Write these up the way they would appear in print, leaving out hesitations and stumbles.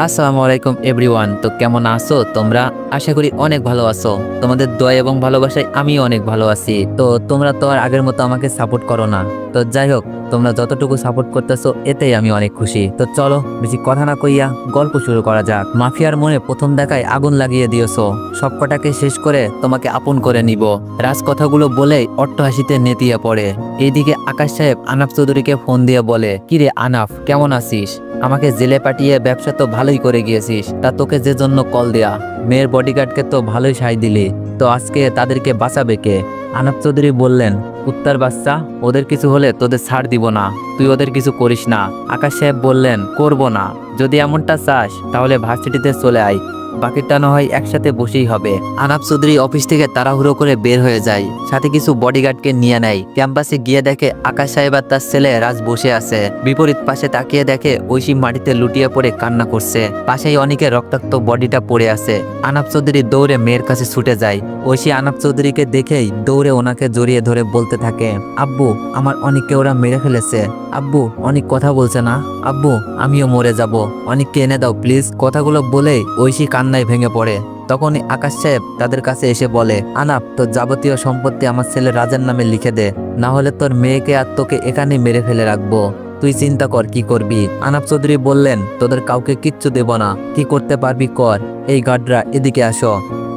আসসালামু আলাইকুম এভরিওয়ান। তো কেমন আছো তোমরা? আশা করি অনেক ভালো আছো। তোমাদের দয়া এবং ভালোবাসায় আমিও অনেক ভালো আছি। তো তোমরা তো আর আগের মতো আমাকে সাপোর্ট করো না। তো যাই হোক, তোমরা যতটুকু সাপোর্ট করতেছো এতেই আমি অনেক খুশি। তো চলো বেশি কথা না কইয়া গল্প শুরু করা যাক। মাফিয়ার মনে প্রথম দেখায় আগুন লাগিয়ে দিয়েছো, সবকটাকে শেষ করে তোমাকে আপন করে নিব, রাজ কথাগুলো বলেই অট্টহাসিতে নেতিয়ে পড়ে। এইদিকে আকাশ সাহেব আনাফ চৌধুরীকে ফোন দিয়ে বলে, কিরে আনাফ, কেমন আছিস? আমাকে জেলে পাঠিয়ে ব্যবসা তো ভালোই করে গিয়েছিস, তা তোকে যে জন্য কল দেয়া, মেয়ের বডিগার্ডকে তো ভালোই সাই দিলি, তো আজকে তাদেরকে বাঁচাবে কে? আনাফ চৌধুরী বললেন, কুত্তার বাচ্চা, ওদের কিছু হলে তোদের ছাড় দিব না, তুই ওদের কিছু করিস না। আকাশ সাহেব বললেন, করব না, যদি এমনটা চাস তাহলে ভার্সিটিতে চলে আয়, বাকিটা না হয় একসাথে বসেই হবে। আনাফ চৌধুরী অফিস থেকে তাড়াহুড়ো করে বের হয়ে যায়, সাথে কিছু বডিগার্ডকে নিয়ে নেয়। ক্যাম্পাসে গিয়ে দেখে আকাশ সাহেব আর তার ছেলে রাজ বসে আছে। বিপরীত পাশে তাকিয়ে দেখে ঐশী মাটিতে লুটিয়ে পড়ে কান্না করছে, পাশেই অনেকে রক্তাক্ত বডিটা পড়ে আছে। আনাফ চৌধুরী দৌড়ে মেয়ের কাছে ছুটে যায়। ঐশী আনাফ চৌধুরীকে দেখেই দৌড়ে ওনাকে জড়িয়ে ধরে বলতে থাকে, আব্বু, আমার অনেককে ওরা মেরে ফেলেছে, আব্বু অনেক কথা বলছে না, আব্বু আমিও মরে যাব, অনেককে এনে দাও প্লিজ। কথাগুলো বলেই ঐশী কান্নায় ভেঙে পড়ে। তখনই আকাশ সাহেব তাদের কাছে এসে বলে, আনাপ, তোর যাবতীয় সম্পত্তি আমার ছেলে রাজের নামে লিখে দে, না হলে তোর মেয়েকে আর তোকে এখানেই মেরে ফেলে রাখবো, তুই চিন্তা কর কি করবি। আনাপ চৌধুরী বললেন, তোদের কাউকে কিচ্ছু দেব না, কি করতে পারবি কর, এই গার্ডরা এদিকে আসো।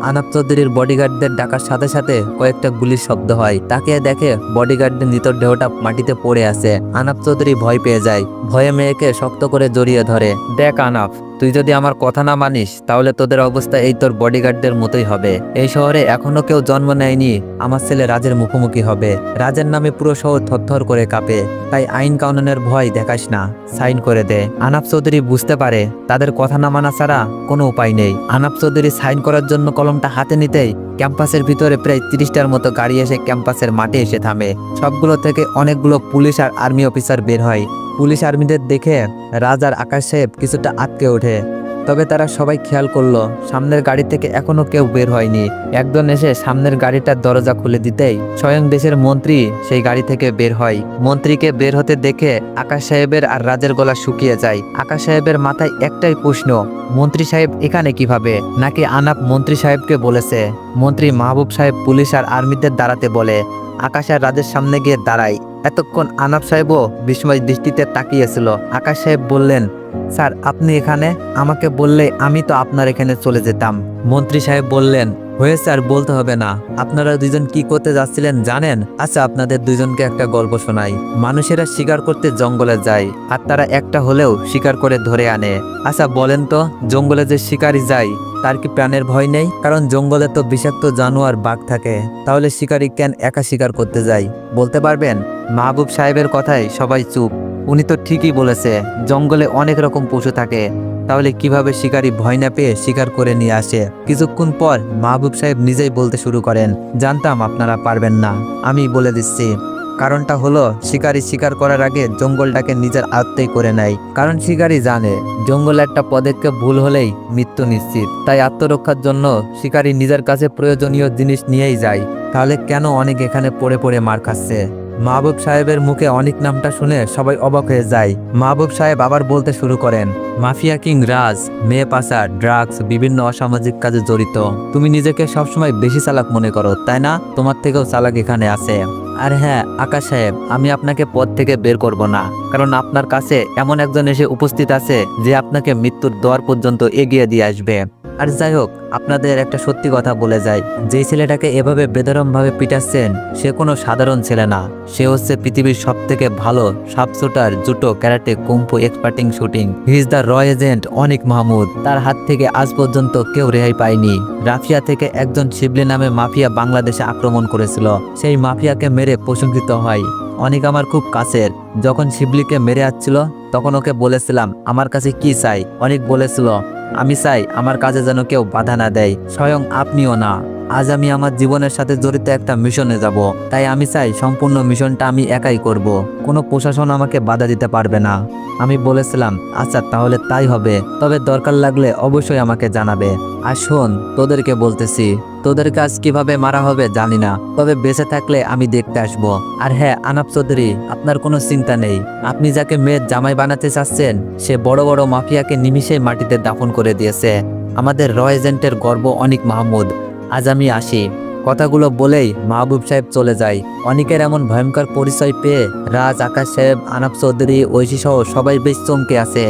আনাপ চৌধুরীর বডিগার্ডদের ডাকার সাথে সাথে কয়েকটা গুলির শব্দ হয়। তাকে দেখে বডিগার্ডদের নিতর দেহটা মাটিতে পড়ে আছে। আনাপ চৌধুরী ভয় পেয়ে যায়, ভয়ে মেয়েকে শক্ত করে জড়িয়ে ধরে। দেখ আনাপ, তুই যদি আমার কথা না মানিস তাহলে তোদের অবস্থা এই তোর বডিগার্ডদের মতোই হবে। এই শহরে এখনো কেউ জন্ম নেয়নি আমার ছেলে রাজের মুখোমুখি হবে। রাজের নামে পুরো শহর থরথর করে কাঁপে, তাই আইন কানুনের ভয় দেখাস না, সাইন করে দে। আনাপ চৌধুরী বুঝতে পারে তাদের কথা না মানা ছাড়া কোনো উপায় নেই। আনাপ চৌধুরী সাইন করার জন্য কলমটা হাতে নিতেই ক্যাম্পাসের ভিতরে প্রায় 30টার মতো গাড়ি এসে ক্যাম্পাসের মাঠে এসে থামে। সবগুলো থেকে অনেকগুলো পুলিশ আর আর্মি অফিসার বের হয়। পুলিশ আর্মিদের দেখে রাজ আর আকাশ সাহেব কিছুটা আটকে ওঠে, তবে তারা সবাই খেয়াল করলো সামনের গাড়ি থেকে এখনো কেউ বের হয়নি। একজন এসে সামনের গাড়িটার দরজা খুলে দিতেই স্বয়ং দেশের মন্ত্রী সেই গাড়ি থেকে বের হয়। মন্ত্রীকে বের হতে দেখে আকাশ সাহেবের আর রাজের গলা শুকিয়ে যায়। আকাশ সাহেবের মাথায় একটাই প্রশ্ন, মন্ত্রী সাহেব এখানে কিভাবে? নাকি আনাপ মন্ত্রী সাহেবকে বলেছে? মন্ত্রী মাহবুব সাহেব পুলিশ আর আর্মিদের দাঁড়াতে বলে। আকাশ আর রাজের সামনে গিয়ে দাঁড়ায়। এতক্ষণ আনাপ সাহেবও বিস্ময় দৃষ্টিতে তাকিয়েছিল। আকাশ সাহেব বললেন, স্যার আপনি এখানে? আমাকে বললে আমি তো আপনার এখানে চলে যেতাম। মন্ত্রী সাহেব বললেন, হয়েছে আর বলতে হবে না, আপনারা দুজন কি করতে যাচ্ছিলেন জানেন? আচ্ছা আপনাদের দুজনকে একটা গল্প শোনাই। মানুষেরা শিকার করতে জঙ্গলে যায় আর তারা একটা হলেও শিকার করে ধরে আনে। আচ্ছা বলেন তো, জঙ্গলে যে শিকারি যায় তার কি প্রাণের ভয় নেই? কারণ জঙ্গলে তো বিষাক্ত জানোয়ার বাঘ থাকে, তাহলে শিকারি কেন একা শিকার করতে যায় বলতে পারবেন? মাহবুব সাহেবের কথায় সবাই চুপ। উনি তো ঠিকই বলেছে, জঙ্গলে অনেক রকম পশু থাকে, তাহলে কিভাবে শিকারী ভয় না পেয়ে শিকার করে নিয়ে আসে? কিছুক্ষণ পর মাহবুব সাহেব নিজেই বলতে শুরু করেন, জানতাম আপনারা পারবেন না, আমি বলে দিচ্ছি। কারণটা হলো শিকারী শিকার করার আগে জঙ্গলটাকে নিজের আয়ত্তেই করে নেয়। কারণ শিকারী জানে জঙ্গলে একটা পদক্ষেপ ভুল হলেই মৃত্যু নিশ্চিত, তাই আত্মরক্ষার জন্য শিকারী নিজের কাছে প্রয়োজনীয় জিনিস নিয়েই যায়। তাহলে কেন অনেক এখানে পড়ে পড়ে মার খাচ্ছে? মাহবুব সাহেবের মুখে অনেক নামটা শুনে সবাই অবাক হয়ে যায়। মাহবুব সাহেব আবার বলতে শুরু করেন, মাফিয়া কিং রাজ, মেয়ে পাচার, ড্রাগস, বিভিন্ন অসামাজিক কাজে জড়িত। তুমি নিজেকে সবসময় বেশি চালাক মনে করো তাই না? তোমার থেকেও চালাক এখানে আছে। আর হ্যাঁ আকাশ সাহেব, আমি আপনাকে পদ থেকে বের করব না, কারণ আপনার কাছে এমন একজন এসে উপস্থিত আছে যে আপনাকে মৃত্যুর দ্বার পর্যন্ত এগিয়ে দিয়ে আসবে। আর যাই হোক, আপনাদের একটা সত্যি কথা বলে যায়, যে ছেলেটাকে এভাবে বেদরমভাবে পিটাচ্ছেন সে কোনো সাধারণ ছেলে না, সে হচ্ছে পৃথিবীর সব থেকে ভালো শার্পশুটার, জুটো, ক্যারাটে, কুম্ফু এক্সপার্টিং শুটিং। হি ইজ দ্য র এজেন্ট অনিক মাহমুদ। তার হাত থেকে আজ পর্যন্ত কেউ রেহাই পায়নি। রাফিয়া থেকে একজন শিবলি নামে মাফিয়া বাংলাদেশে আক্রমণ করেছিল, সেই মাফিয়াকে মেরে প্রশংসিত হয়। অনেক আমার খুব কাছের। যখন শিবলিকে মেরে আসছিল তখন ওকে বলেছিলাম আমার কাছে কি চাই। অনেক বলেছিল, আমি চাই আমার কাজে যেন কেউ বাধা না দেয়, স্বয়ং আপনিও না। আজ আমি আমার জীবনের সাথে জড়িত একটা মিশনে যাব, তাই আমি চাই সম্পূর্ণ মিশনটা আমি একাই করব, কোনো প্রশাসন আমাকে বাধা দিতে পারবে না। আমি বলেছিলাম আচ্ছা তাহলে তাই হবে, তবে দরকার লাগলে অবশ্যই আমাকে জানাবে। আর শোন, তোদেরকে বলতেছি, তোদের কাজ কিভাবে মারা হবে জানি না, তবে বেঁচে থাকলে আমি দেখতে আসব। আর হ্যাঁ আনাপ চৌধুরী, আপনার কোনো চিন্তা নেই, আপনি যাকে মেয়ের জামাই বানাতে চাচ্ছেন সে বড় বড় মাফিয়াকে নিমিষেই মাটিতে দাফন করে দিয়েছে। আমাদের র এজেন্টের গর্ব অনিক মাহমুদ। আজ আমি আসি। কথাগুলো বলেই মাহবুব সাহেব চলে যায়। অনিকের এমন ভয়ঙ্কর পরিচয় পেয়ে রাজ, আকাশ সাহেব, আনাপ চৌধুরী, ঐশী সহ সবাই বেশ চমকে আছে।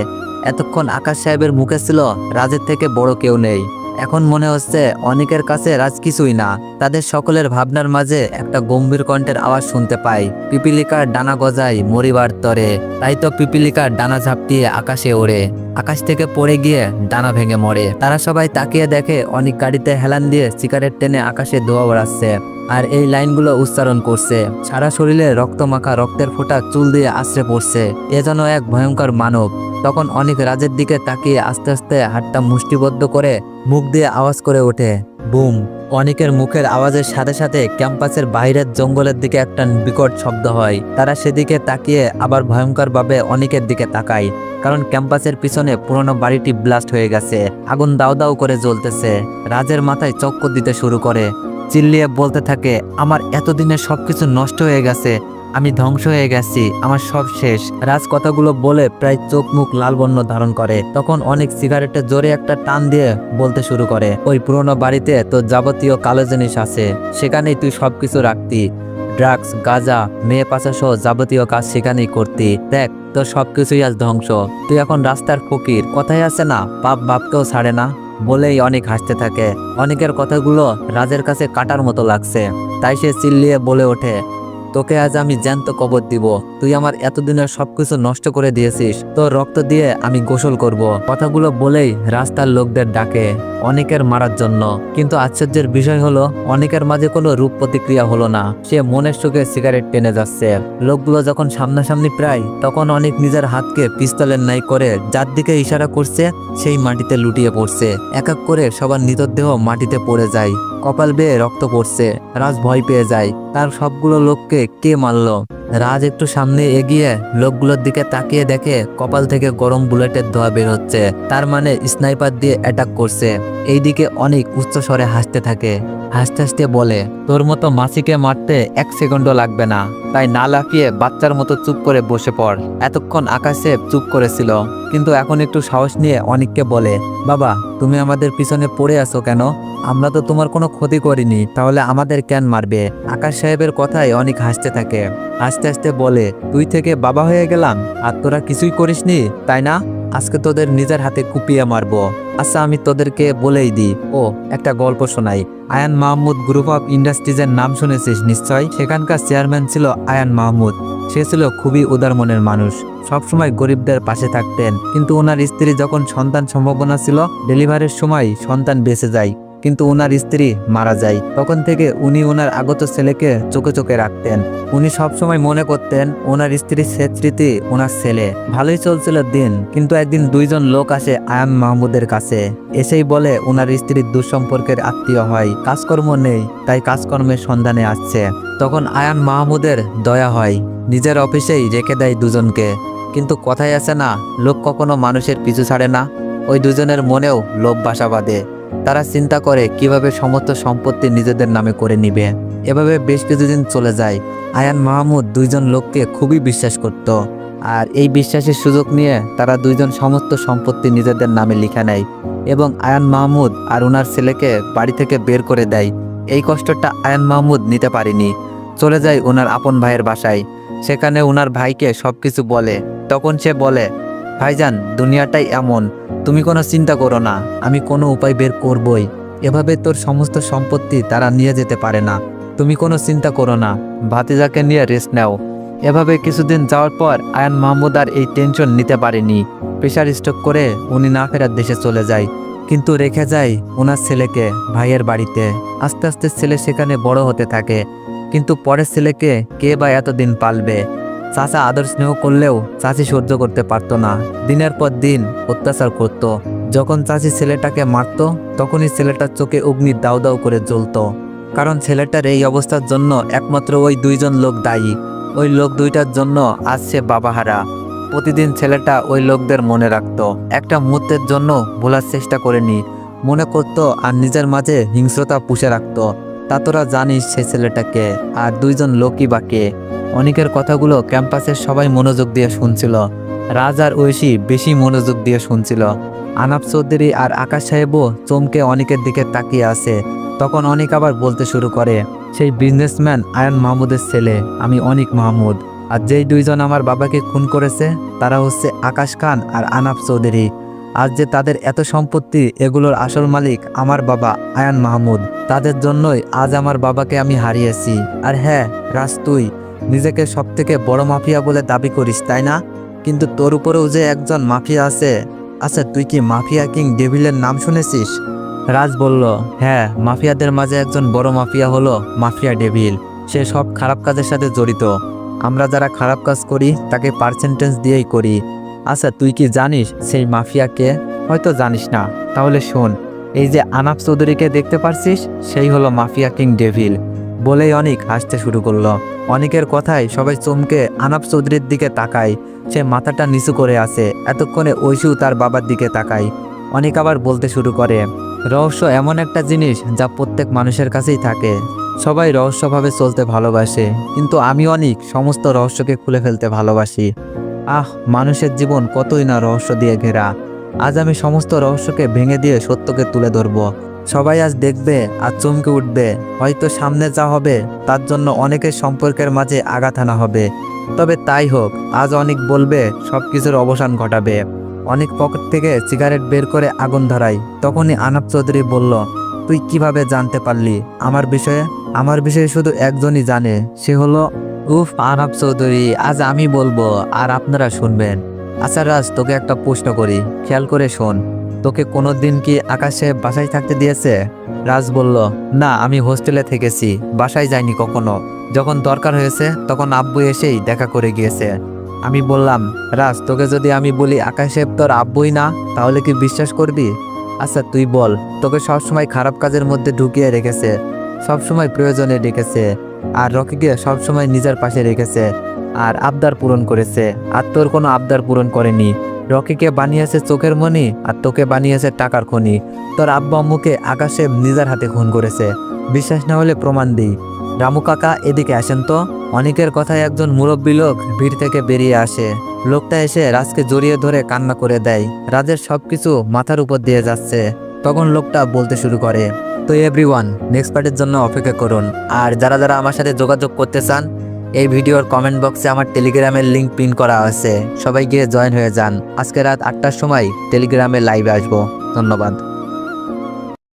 এতক্ষণ আকাশ সাহেবের মুখে ছিল রাজের থেকে বড় কেউ নেই, এখন মনে হচ্ছে অনেকের কাছে রাজ কিছুই না। তাদের সকলের ভাবনার মাঝে একটা গম্ভীর কণ্ঠের আওয়াজ শুনতে পাই, পিপিলিকার ডানা গজায় মরিবার তরে। তাই তো পিপিলিকার ডানা ঝাপটিয়ে আকাশে ওড়ে, আকাশ থেকে পড়ে গিয়ে ডানা ভেঙে মরে। তারা সবাই তাকিয়ে দেখে অনেক গাড়িতে হেলান দিয়ে সিগারেট টেনে আকাশে ধোঁয়া ওড়াচ্ছে আর এই লাইনগুলো উচ্চারণ করছে। সারা শরীরে রক্ত মাখা, রক্তের ফোঁটা চুল দিয়ে আশ্রে পড়ছে, এ যেন এক ভয়ঙ্কর মানব। তখন অনেক রাজের দিকে তাকিয়ে আস্তে আস্তে হাতটা মুষ্টিবদ্ধ করে মুখ দিয়ে আওয়াজ করে ওঠে, বুম। অনেকের মুখের আওয়াজের সাথে সাথে ক্যাম্পাসের বাইরের জঙ্গলের দিকে একটা বিকট শব্দ হয়। তারা সেদিকে তাকিয়ে আবার ভয়ঙ্করভাবে অনেকের দিকে তাকায়, কারণ ক্যাম্পাসের পিছনে পুরনো বাড়িটি ব্লাস্ট হয়ে গেছে, আগুন দাউ দাউ করে জ্বলতেছে। রাজের মাথায় চক্কর দিতে শুরু করে, চিল্লিয়ে বলতে থাকে, আমার এতদিনের সবকিছু নষ্ট হয়ে গেছে, আমি ধ্বংস হয়ে গেছি, আমার সব শেষ। রাজ কথাগুলো বলে প্রায় চোখ মুখ লাল বর্ণ ধারণ করে। তখন অনেক সিগারেটের জোরে একটা টান দিয়ে বলতে শুরু করে, ওই পুরনো বাড়িতে তোর যাবতীয় কালো জিনিস আছে, সেখানেই তুই সবকিছু রাখতি, ড্রাগস, গাঁজা, মেয়ে পাচার সহ যাবতীয় কাজ সেখানেই করতি। দেখ তোর সবকিছুই আজ ধ্বংস, তুই এখন রাস্তার ফকির। কথাই আছে না, পাপ বাপকেও ছাড়ে না, বলেই অনেক হাসতে থাকে। অনেকের কথাগুলো রাজের কাছে কাটার মতো লাগছে, তাই সে চিল্লিয়ে বলে ওঠে, তোকে আজ আমি জ্যান্ত কবর দিব, তুই আমার এতদিনের সবকিছু নষ্ট করে দিয়েছিস, তোর রক্ত দিয়ে আমি গোসল করব। কথাগুলো বলেই রাস্তার লোকদের ডাকে অনেকের মারার জন্য। কিন্তু আশ্চর্যের বিষয় হলো অনেকের মাঝে কোনো রূপ প্রতিক্রিয়া হলো না, সে মনের সুখে সিগারেট টেনে যাচ্ছে। লোকগুলো যখন সামনাসামনি প্রায়, তখন অনেক নিজের হাতকে পিস্তলের ন্যায় করে যার দিকে ইশারা করছে সেই মাটিতে লুটিয়ে পড়ছে। এক এক করে সবার মৃতদেহ মাটিতে পড়ে যায়, কপাল বেয়ে রক্ত পড়ছে। রাজ ভয় পেয়ে যায়, তার সবগুলো লোককে কে মারলো। রাজ একটু সামনে এগিয়ে লোকগুলোর দিকে তাকিয়ে দেখে কপাল থেকে গরম বুলেটের ধোঁয়া বের হচ্ছে, তার মানে স্নাইপার দিয়ে অ্যাটাক করছে। এইদিকে অনেক উচ্চ স্বরে হাসতে থাকে, হাসতে হাসতে বলে, তোর মতো মাসিকে মারতে 1 সেকেন্ডও লাগবে না, তাই না লাফিয়ে বাচ্চার মতো চুপ করে বসে পড়। এতক্ষণ আকাশে চুপ করেছিল, কিন্তু এখন একটু সাহস নিয়ে অনেককে বলে, বাবা তুমি আমাদের পিছনে পড়ে আছো কেন? আমরা তো তোমার কোনো ক্ষতি করিনি, তাহলে আমাদের কেন মারবে? আকাশ সাহেবের কথায় অনেক হাসতে থাকে, হাসতে হাসতে বলে, তুই থেকে বাবা হয়ে গেলাম আর তোরা কিছুই করিসনি তাই না? আজকে তোদের নিজের হাতে কুপিয়ে মারবো। আচ্ছা আমি তোদেরকে বলেই দিই, ও একটা গল্প শোনাই। আয়ান মাহমুদ গ্রুপ অফ ইন্ডাস্ট্রিজের নাম শুনেছিস নিশ্চয়? সেখানকার চেয়ারম্যান ছিল আয়ান মাহমুদ। সে ছিল খুবই উদার মনের মানুষ, সবসময় গরিবদের পাশে থাকতেন। কিন্তু ওনার স্ত্রী যখন সন্তান সম্ভাবনা ছিল, ডেলিভারির সময় সন্তান বেঁচে যায়, কিন্তু ওনার স্ত্রী মারা যায়। তখন থেকে উনি ওনার আগত ছেলেকে চোখে চোখে রাখতেন। উনি সবসময় মনে করতেন ওনার স্ত্রীর শেষ স্মৃতি ওনার ছেলে। ভালোই চলছিল দিন, কিন্তু একদিন 2 জন লোক আসে আয়ান মাহমুদের কাছে, এসেই বলে ওনার স্ত্রীর দুঃসম্পর্কের আত্মীয় হয়, কাজকর্ম নেই, তাই কাজকর্মের সন্ধানে আসছে। তখন আয়ান মাহমুদের দয়া হয়, নিজের অফিসেই রেখে দেয় 2 জনকে। কিন্তু কথাই আছে না, লোক কখনো মানুষের পিছু ছাড়ে না। ওই 2 জনের মনেও লোভ বাসা বাঁধে। তারা চিন্তা করে কিভাবে সমস্ত সম্পত্তি নিজেদের নামে করে নিবে। এভাবে বেশ কিছুদিন চলে যায়। আয়ান মাহমুদ 2 জন লোককে খুবই বিশ্বাস করত, আর এই বিশ্বাসের সুযোগ নিয়ে তারা 2 জন সমস্ত সম্পত্তি নিজেদের নামে লিখে নেয় এবং আয়ান মাহমুদ আর ওনার ছেলেকে বাড়ি থেকে বের করে দেয়। এই কষ্টটা আয়ান মাহমুদ নিতে পারেনি, চলে যায় ওনার আপন ভাইয়ের বাসায়। সেখানে ওনার ভাইকে সবকিছু বলে। তখন সে বলে, ভাইজান দুনিয়াটাই এমন, তুমি কোনো চিন্তা করো না, আমি কোনো উপায় বের করবই। এভাবে তোর সমস্ত সম্পত্তি তারা নিয়ে যেতে পারে না, তুমি কোনো চিন্তা করো না, ভাতিজাকে নিয়ে রেস্ট নাও। এভাবে কিছুদিন যাওয়ার পর আয়ান মাহমুদ আর এই টেনশন নিতে পারেনি। প্রেশার স্ট্রোক করে উনি না ফেরার দেশে চলে যায়, কিন্তু রেখে যায় ওনার ছেলেকে ভাইয়ের বাড়িতে। আস্তে আস্তে ছেলে সেখানে বড় হতে থাকে, কিন্তু পরের ছেলেকে কে বা এতদিন পালবে? চাচা আদর স্নেহ করলেও চাচি সহ্য করতে পারতো না, দিনের পর দিন অত্যাচার করত। যখন চাচি ছেলেটাকে মারতো তখনই ছেলেটার চোখে অগ্নি দাউ দাউ করে জ্বলতো, কারণ ছেলেটার এই অবস্থার জন্য একমাত্র ওই দুইজন লোক দায়ী। ওই লোক দুইটার জন্য আজ সে বাবাহারা। প্রতিদিন ছেলেটা ওই লোকদের মনে রাখতো, একটা মুহূর্তের জন্য ভোলার চেষ্টা করেনি, মনে করতো আর নিজের মাঝে হিংস্রতা পুষে রাখতো। তা তোরা জানিস সে ছেলেটাকে, আর দুইজন লোকই বাকে। অনেকের কথাগুলো ক্যাম্পাসের সবাই মনোযোগ দিয়ে শুনছিল। রাজ আর ঐশী বেশি মনোযোগ দিয়ে শুনছিল। আনাপ চৌধুরী আর আকাশ সাহেবও চমকে অনেকের দিকে তাকিয়ে আছে। তখন অনেক আবার বলতে শুরু করে, সেই বিজনেসম্যান আয়ান মাহমুদের ছেলে আমি অনিক মাহমুদ, আর যেই দুইজন আমার বাবাকে খুন করেছে তারা হচ্ছে আকাশ খান আর আনাপ চৌধুরী। আজ যে তাদের এত সম্পত্তি, এগুলোর আসল মালিক আমার বাবা আয়ান মাহমুদ। তাদের জন্যই আজ আমার বাবাকে আমি হারিয়েছি। আর হ্যাঁ রাজ, তুই নিজেকে সবথেকে বড় মাফিয়া বলে দাবি করিস তাই না? কিন্তু তোর উপরেও যে একজন মাফিয়া আছে। আচ্ছা, তুই কি মাফিয়া কিং ডেভিলের নাম শুনেছিস? রাজ বলল, হ্যাঁ, মাফিয়াদের মাঝে একজন বড় মাফিয়া হলো মাফিয়া ডেভিল। সে সব খারাপ কাজের সাথে জড়িত। আমরা যারা খারাপ কাজ করি তাকে পার্সেন্টেজ দিয়েই করি। আচ্ছা, তুই কি জানিস সেই মাফিয়াকে? হয়তো জানিস না, তাহলে শোন। এই যে আনাপ চৌধুরীকে দেখতে পারছিস, সেই হলো মাফিয়া কিং ডেভিল। বলেই অনিক হাসতে শুরু করলো। অনিকের কথায় সবাই চমকে আনাপ চৌধুরীর দিকে তাকায়। সে মাথাটা নিচু করে আছে। এতক্ষণে ঐশীও তার বাবার দিকে তাকায়। অনিক আবার বলতে শুরু করে, রহস্য এমন একটা জিনিস যা প্রত্যেক মানুষের কাছেই থাকে। সবাই রহস্যভাবে চলতে ভালোবাসে, কিন্তু আমি অনিক সমস্ত রহস্যকে খুলে ফেলতে ভালোবাসি। মানুষের জীবন কতই না রহস্য দিয়ে ঘেরা। আজ আমি সমস্ত রহস্যকে ভেঙে দিয়ে সত্যকে তুলে ধরব। সবাই আজ দেখবে আর চমকে উঠবে। হয়তো সামনে যা হবে তার জন্য অনেকের সম্পর্কের মাঝে আঘাত আনা হবে। তবে তাই হোক, আজ অনেক বলবে সব কিছুর অবসান ঘটাবে। অনেক পকেট থেকে সিগারেট বের করে আগুন ধরায়। তখনই আনাপ চৌধুরী বলল, তুই কিভাবে জানতে পারলি আমার বিষয়ে? আমার বিষয়ে শুধু একজনই জানে, সে হলো আনাপ চৌধুরী। আজ আমি বলবো আর আপনারা শুনবেন। আচ্ছা রাজ, তোকে একটা প্রশ্ন করি, খেয়াল করে শোন। তোকে কোনোদিন কি আকাশে বাসায় থাকতে দিয়েছে? রাজ বলল, না, আমি হোস্টেলে থেকেছি, বাসায় যাইনি কখনো। যখন দরকার হয়েছে তখন আব্বু এসেই দেখা করে গিয়েছে। আমি বললাম, রাজ, তোকে যদি আমি বলি আকাশে তোর আব্বুই না, তাহলে কি বিশ্বাস করবি? আচ্ছা তুই বল, তোকে সবসময় খারাপ কাজের মধ্যে ঢুকিয়ে রেখেছে, সবসময় প্রয়োজনে রেখেছে, আর রকিকে সবসময় নিজের পাশে রেখেছে, আর আবদার পূরণ করেছে। আর তোর কোনো আবদার পূরণ করেনি। রকিকে বানিয়েছে চোখের মণি, আর তোকে বানিয়েছে টাকার খনি। তোর আব্বু আম্মুকে আকাশে নিজের হাতে খুন করেছে। বিশ্বাস না হলে প্রমাণ দিই। রামু কাকা, এদিকে আসেন তো। অনেকের কথায় একজন মুরব্বী লোক ভিড় থেকে বেরিয়ে আসে। লোকটা এসে রাজকে জড়িয়ে ধরে কান্না করে দেয়। রাজের সবকিছু মাথার উপর দিয়ে যাচ্ছে। তখন লোকটা বলতে শুরু করে, তো এভরিওয়ান, নেক্সট পার্টের জন্য অপেক্ষা করুন। আর যারা যারা আমার সাথে যোগাযোগ করতে চান, এই ভিডিওর কমেন্ট বক্সে আমার টেলিগ্রামের লিঙ্ক পিন করা আছে। সবাই গিয়ে জয়েন হয়ে যান। আজকে রাত 8টার সময় টেলিগ্রামে লাইভে আসবো। ধন্যবাদ।